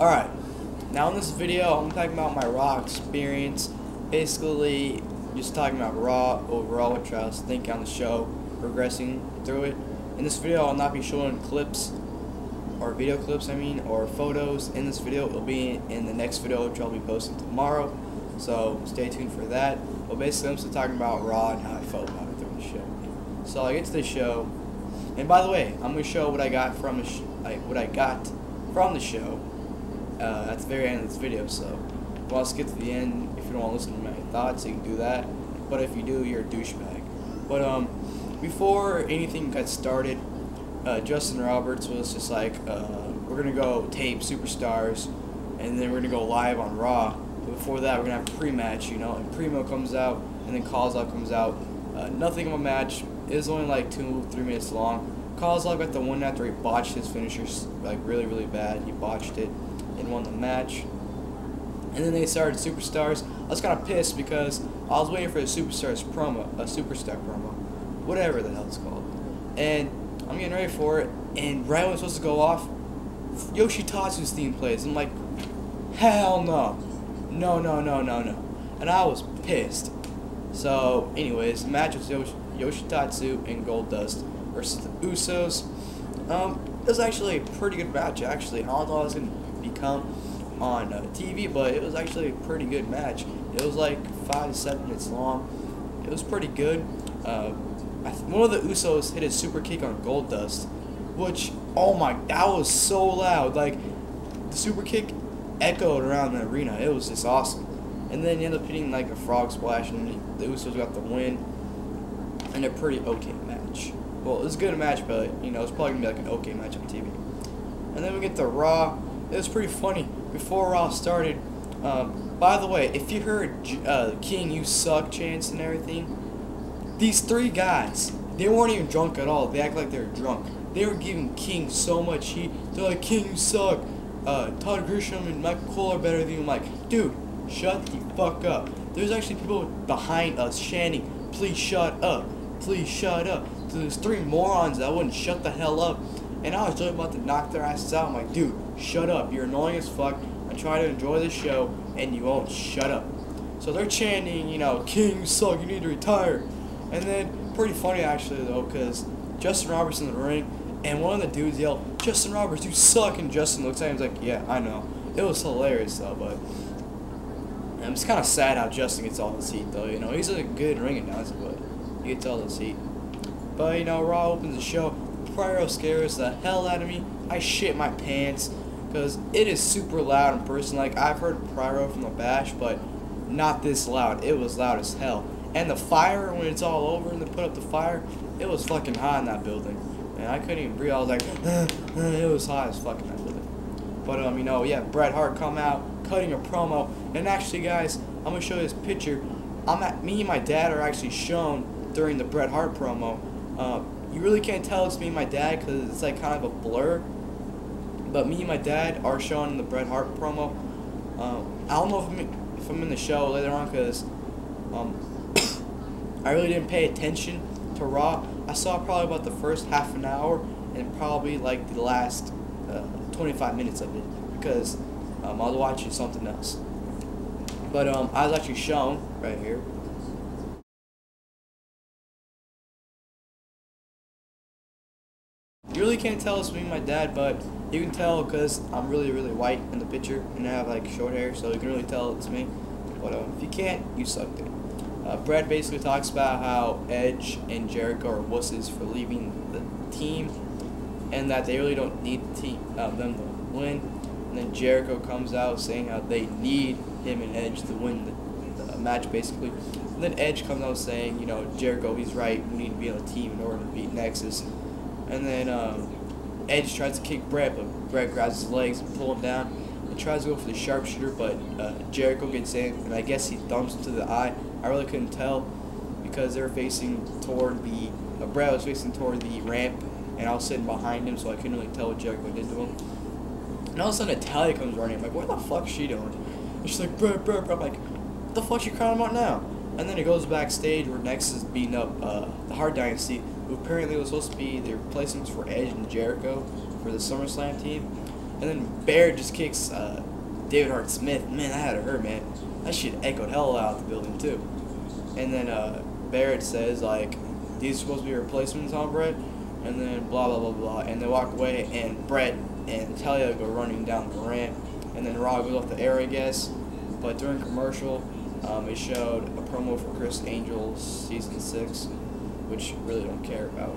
Alright, now in this video I'm talking about my Raw experience. Basically, just talking about Raw overall, which I was thinking on the show, progressing through it. In this video I'll not be showing clips, or video clips I mean, or photos in this video. It'll be in the next video, which I'll be posting tomorrow, so stay tuned for that. But basically I'm still talking about Raw and how I felt about it during the show. So I get to the show, and by the way, I'm going to show what I got from the show at the very end of this video. So if you want to skip to the end, if you don't want to listen to my thoughts, you can do that. But if you do, you're a douchebag. But before anything got started, Justin Roberts was just like, we're gonna go tape Superstars, and then we're gonna go live on Raw. But before that, we're gonna have a pre-match, you know. And Primo comes out, and then Kozlov comes out. Nothing of a match. It was only like 2-3 minutes long. Kozlov got the win after he botched his finishers like really bad. He botched it and won the match. And then they started Superstars. I was kind of pissed because I was waiting for the Superstars promo, a Superstar promo, whatever the hell it's called. And I'm getting ready for it, and right when it's supposed to go off, Yoshitatsu's theme plays. I'm like, hell no. No. And I was pissed. So, anyways, the match was Yoshitatsu and Goldust versus the Usos. It was actually a pretty good match, actually. I don't know how it was going to become on TV, but it was actually a pretty good match. It was like 5 to 7 minutes long. It was pretty good. One of the Usos hit a super kick on Goldust, which, oh my, that was so loud. Like, the super kick echoed around the arena. It was just awesome. And then he ended up hitting like a frog splash, and the Usos got the win. And a pretty okay match. Well, it was a good match, but you know, it's probably gonna be like an okay match on TV. And then we get to Raw. It was pretty funny. Before Raw started, by the way, if you heard King, you suck chants and everything, these 3 guys, they weren't even drunk at all. They act like they were drunk. They were giving King so much heat. They're like, King, you suck. Todd Grisham and Michael Cole are better than you. I'm like, dude, shut the fuck up. There's actually people behind us chanting, please shut up. Please shut up. So there's 3 morons that wouldn't shut the hell up. And I was really about to knock their asses out. I'm like, dude, shut up. You're annoying as fuck. I try to enjoy the show, and you won't shut up. So they're chanting, you know, King, you suck, you need to retire. And then, pretty funny actually though, because Justin Roberts in the ring, and one of the dudes yelled, Justin Roberts, you suck. And Justin looks at him and he's like, yeah, I know. It was hilarious though, but it's kind of sad how Justin gets all this heat though, you know. He's a good ring announcer, but he gets all this heat. But, you know, Raw opens the show. Pyro scares the hell out of me. I shit my pants because it is super loud in person. Like, I've heard Pyro from the Bash, but not this loud. It was loud as hell. And the fire, when it's all over and they put up the fire, it was fucking hot in that building. And I couldn't even breathe. I was like, it was hot as fuck in that building. But, you know, yeah, Bret Hart come out, cutting a promo. And actually, guys, I'm going to show you this picture. Me and my dad are actually shown during the Bret Hart promo. You really can't tell it's me and my dad because it's like kind of a blur. But me and my dad are shown in the Bret Hart promo. I don't know if I'm in the show later on because I really didn't pay attention to Raw. I saw probably about the first half an hour and probably like the last 25 minutes of it because I was watching something else. But I was actually shown right here. You really can't tell it's me and my dad, but you can tell because I'm really white in the picture and I have like short hair, so you can really tell it's me. But if you can't, you suck, dude. Bret basically talks about how Edge and Jericho are wusses for leaving the team and that they really don't need the team, them to win. And then Jericho comes out saying how they need him and Edge to win the match, basically. And then Edge comes out saying, you know, Jericho, he's right, we need to be on a team in order to beat Nexus. And then Edge tries to kick Bret, but Bret grabs his legs and pulls him down. And tries to go for the sharpshooter, but Jericho gets in, and I guess he thumps him to the eye. I really couldn't tell because they're facing toward the Bret was facing toward the ramp, and I was sitting behind him, so I couldn't really tell what Jericho did to him. And all of a sudden, Natalya comes running. I'm like, what the fuck is she doing? And she's like, Bret. I'm like, what the fuck you crying about now? And then it goes backstage where Nexus is beating up the Hart Dynasty, who apparently was supposed to be the replacements for Edge and Jericho for the SummerSlam team. And then Barrett just kicks David Hart Smith. Man, that had to hurt, man. That shit echoed hell out the building too. And then Barrett says like, these are supposed to be replacements on Brett. And then blah blah blah blah. And they walk away, and Brett and Talia go running down the ramp. And then Raw goes off the air, I guess. But during commercial, it showed a promo for Chris Angel's season 6, which really don't care about.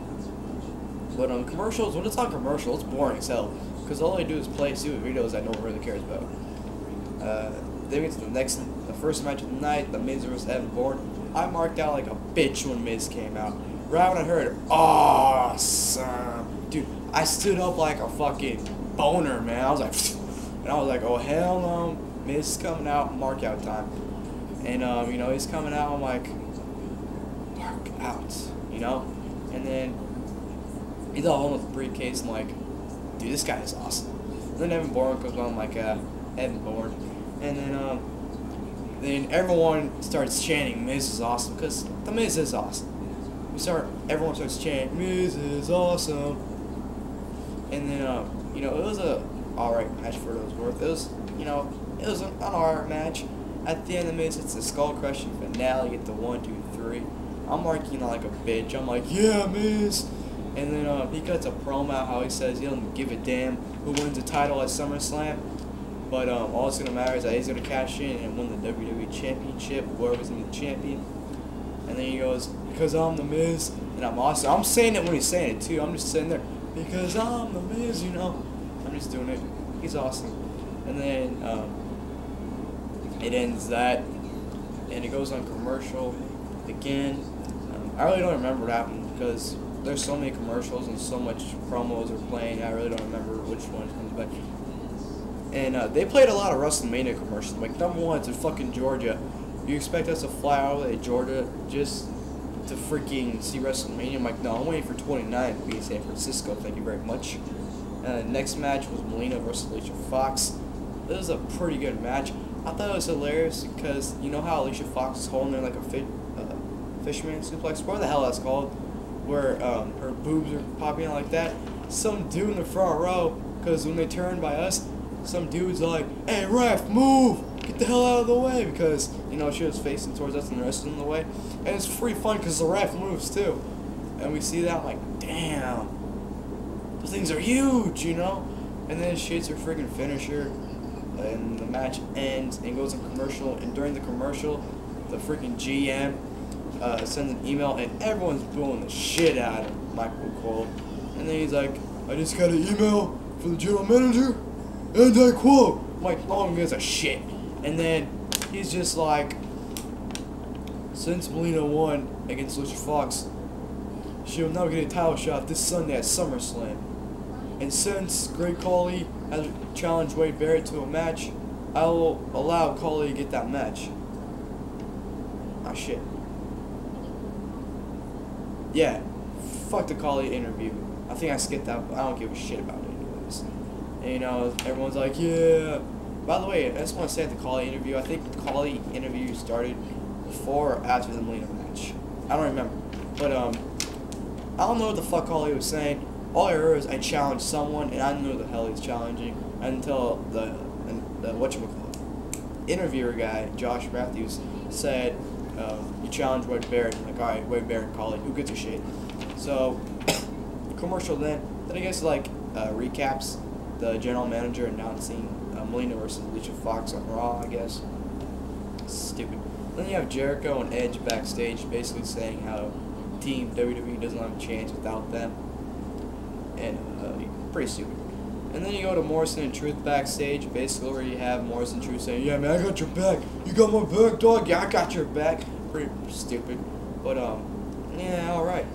But commercials, when it's on commercial, it's boring as hell, because all they do is play stupid videos that no one really cares about. Then we get to the first match of the night, The Miz vs. Evan Bourne. I marked out like a bitch when Miz came out. Right when I heard awesome, dude, I stood up like a fucking boner, man. I was like, and I was like, oh hell no, Miz is coming out, mark out time. And you know, he's coming out, I'm like, mark out, you know? And then he's all home with the briefcase. I'm like, dude, this guy is awesome. And then Evan Bourne comes on, I'm like, Evan Bourne. And then everyone starts chanting, Miz is awesome, because The Miz is awesome. Everyone starts chanting, Miz is awesome. And then, you know, it was a alright match for what it was worth. It was, you know, it was an alright match. At the end of the Miz, it's the skull crushing finale. You get the 1, 2, 3. I'm marking like a bitch. I'm like, yeah, Miz. And then he cuts a promo how he says he doesn't give a damn who wins the title at SummerSlam. But all it's gonna matter is that he's gonna cash in and win the WWE Championship, whoever's gonna be the champion. And then he goes, because I'm the Miz, and I'm awesome. I'm saying it when he's saying it too. I'm just sitting there, because I'm the Miz, you know. I'm just doing it. He's awesome. And then it ends that, and it goes on commercial again. I really don't remember what happened, because there's so many commercials and so much promos are playing. I really don't remember which one comes back. And they played a lot of WrestleMania commercials. Like, number one, it's in fucking Georgia. You expect us to fly all the way to Georgia just to freaking see WrestleMania? I'm like, no, I'm waiting for 29 to be in San Francisco. Thank you very much. Next match was Melina versus Alicia Fox. This was a pretty good match. I thought it was hilarious because you know how Alicia Fox is holding her like a fisherman suplex? What the hell that's called? Where her boobs are popping out like that. Some dude in the front row, because when they turn by us, some dude's like, hey ref, move! Get the hell out of the way, because, you know, she was facing towards us and the rest of them in the way. And it's pretty fun because the ref moves too. And we see that, I'm like, damn. Those things are huge, you know? And then she hits her freaking finisher. And the match ends and goes in commercial. And during the commercial, the freaking GM sends an email and everyone's booing the shit out of Michael Cole. And then he's like, I just got an email from the general manager, and I quote. I'm like, no one gives a shit. And then he's just like, since Melina won against Alicia Fox, she will now get a title shot this Sunday at SummerSlam. And since Great Khali has challenged Wade Barrett to a match, I will allow Khali to get that match. Ah, shit. Yeah, fuck the Khali interview. I think I skipped that, but I don't give a shit about it anyways. And, you know, everyone's like, yeah. By the way, I just want to say at the Khali interview, I think the Khali interview started before or after the Melina match. I don't remember. But, I don't know what the fuck Khali was saying. All I heard was I challenged someone, and I didn't know who the hell he's challenging until the whatchamacallit, interviewer guy, Josh Matthews, said, you challenged Wade Barrett. I'm like, alright, Wade Barrett, Khali, who gives a shit? So, commercial then I guess, like, recaps the general manager announcing Melina versus Alicia Fox on Raw, I guess. Stupid. Then you have Jericho and Edge backstage basically saying how Team WWE doesn't have a chance without them. And pretty stupid. And then you go to Morrison and Truth backstage, basically where you have Morrison and Truth saying, yeah man, I got your back. You got my back, dog? Yeah, I got your back. Pretty stupid. But yeah, alright.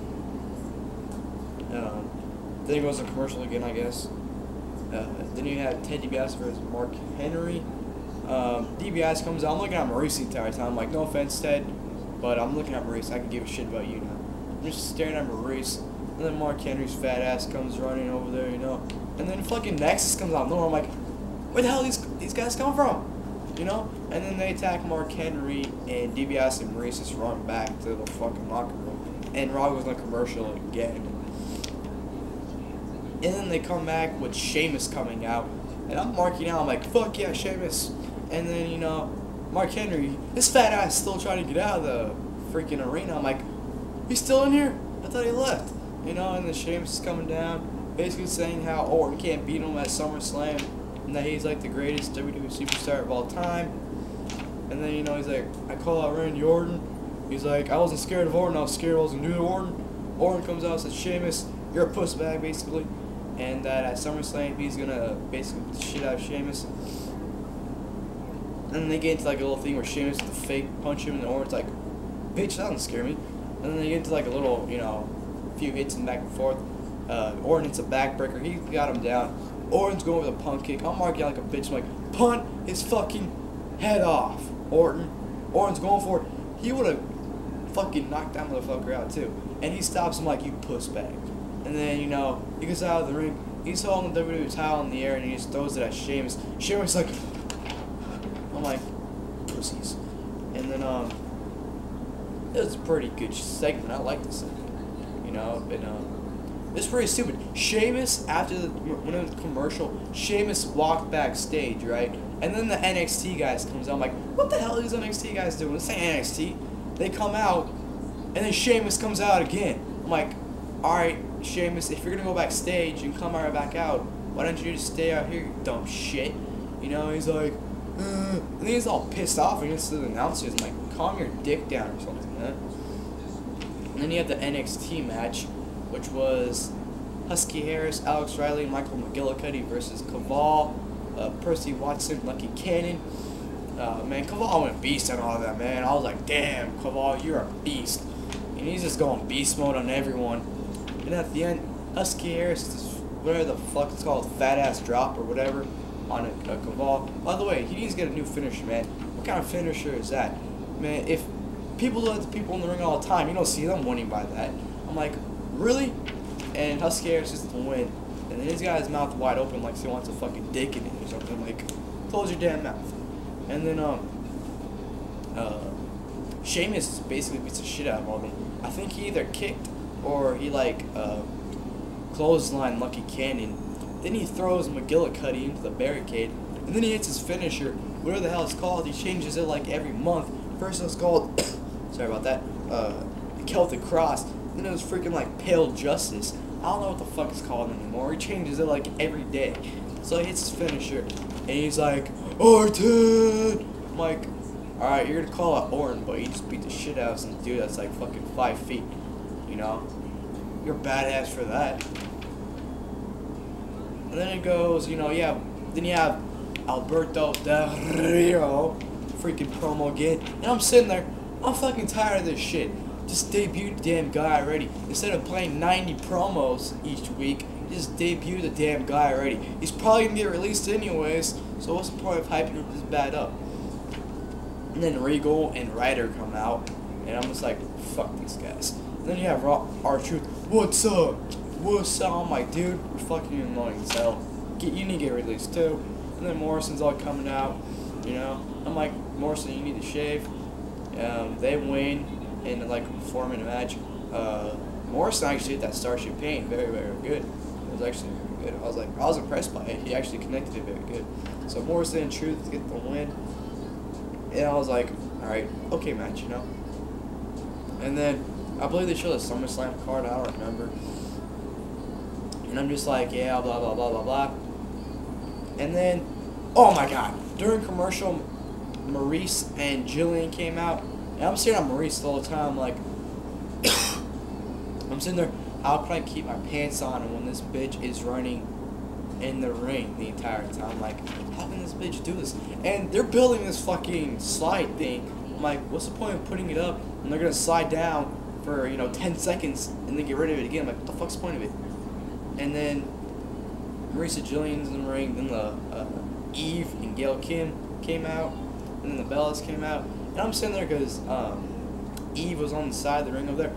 Then it goes to commercial again, I guess. Then you have Ted DiBiase versus Mark Henry. DiBiase comes out. I'm looking at Maurice the entire time. I'm like, no offense, Ted, but I'm looking at Maurice. I can give a shit about you now. I'm just staring at Maurice. And then Mark Henry's fat ass comes running over there, you know. And then fucking Nexus comes out. No, I'm like, where the hell these guys come from? You know? And then they attack Mark Henry, and DiBiase and Maurice just run back to the fucking locker room. And Raw goes on commercial again. And then they come back with Sheamus coming out. And I'm marking out, I'm like, fuck yeah, Sheamus. And then, you know, Mark Henry, this fat ass still trying to get out of the freaking arena. I'm like, he's still in here? I thought he left. You know, and then Sheamus is coming down, basically saying how Orton can't beat him at SummerSlam, and that he's like the greatest WWE superstar of all time. And then, you know, he's like, I call out Randy Orton. He's like, I wasn't scared of Orton, I was scared I wasn't new to Orton. Orton comes out and says, Sheamus, you're a puss bag, basically. And that at SummerSlam, he's gonna basically beat the shit out of Sheamus. And then they get into like a little thing where Sheamus with the fake punch him, and Orton's like, bitch, that doesn't scare me. And then they get into like a little, you know, few hits and back and forth. Orton hits a backbreaker, he got him down. Orton's going with a punt kick. I'm marking out like a bitch. I'm like, punt his fucking head off, Orton. Orton's going for it. He would have fucking knocked that motherfucker out too. And he stops him like, you puss bag. And then, you know, he gets out of the ring. He's holding the WWE title in the air and he just throws it at Sheamus. Sheamus like, I'm like, pussies. And then, it was a pretty good segment. I like this segment. You know, but, it's pretty stupid. Sheamus, after when it was commercial, Sheamus walked backstage, right? And then the NXT guys comes out. I'm like, what the hell are these NXT guys doing? This ain't NXT. They come out, and then Sheamus comes out again. I'm like, alright, Sheamus, if you're gonna go backstage and come right back out, why don't you just stay out here, you dumb shit? You know, he's like, and he's all pissed off against the announcers. I'm like, calm your dick down or something, man. And then you have the NXT match, which was Husky Harris, Alex Riley, Michael McGillicuddy versus Kaval, Percy Watson, Lucky Cannon. Man, Kaval went beast and all of that, man. I was like, damn, Kaval, you're a beast. And he's just going beast mode on everyone. And at the end, Husky Harris, whatever the fuck it's called, fat ass drop or whatever, on a Kaval. By the way, he needs to get a new finisher, man. What kind of finisher is that? Man, if people do that to people in the ring all the time, you don't see them winning by that. I'm like, really? And Husky Harris is to win. And then he's got his mouth wide open like he wants a fucking dick in it or something. I'm like, close your damn mouth. And then, Sheamus basically beats the shit out of all of them. I think he either kicked or he, like, clothesline Lucky Cannon. Then he throws McGillicuddy into the barricade. And then he hits his finisher, whatever the hell it's called. He changes it, like, every month. First it was called, sorry about that, the Celtic Cross. Then it was freaking, like, Pale Justice. I don't know what the fuck it's called anymore. He changes it, like, every day. So he hits his finisher. And he's like, Orton! I'm like, alright, you're gonna call out Orton, but you just beat the shit out of some dude that's like fucking 5 feet. You know? You're badass for that. And then it goes, you know, yeah. Then you have Alberto Del Rio freaking promo again. And I'm sitting there, I'm fucking tired of this shit. Just debut the damn guy already. Instead of playing 90 promos each week, just debut the damn guy already. He's probably gonna get released anyways, so what's the point of hyping this bad up? And then Regal and Ryder come out, and I'm just like, fuck these guys. And then you have R-Truth, what's up? What's up? I'm like, dude, you're fucking annoying as hell. You need to get released too. And then Morrison's all coming out, you know. I'm like, Morrison, you need to shave. They win in like a 4-minute match. Morrison actually hit that Starship Pain very, very good. It was actually very good. I was impressed by it. He actually connected it very good. So Morrison and Truth get the win. And I was like, alright, okay match, you know. And then I believe they showed a SummerSlam card, I don't remember. And I'm just like, yeah, blah blah blah blah blah. And then, oh my god, during commercial, Maurice and Jillian came out. And I'm sitting on Maurice the whole time, like, I'm sitting there, how can I keep my pants on when this bitch is running in the ring the entire time? Like, how can this bitch do this? And they're building this fucking slide thing. I'm like, what's the point of putting it up and they're gonna slide down for, you know, 10 seconds and then get rid of it again? I'm like, what the fuck's the point of it? And then Marisa Jillian's in the ring, then the Eve and Gail Kim came out, and then the Bellas came out. And I'm sitting there because Eve was on the side of the ring over there.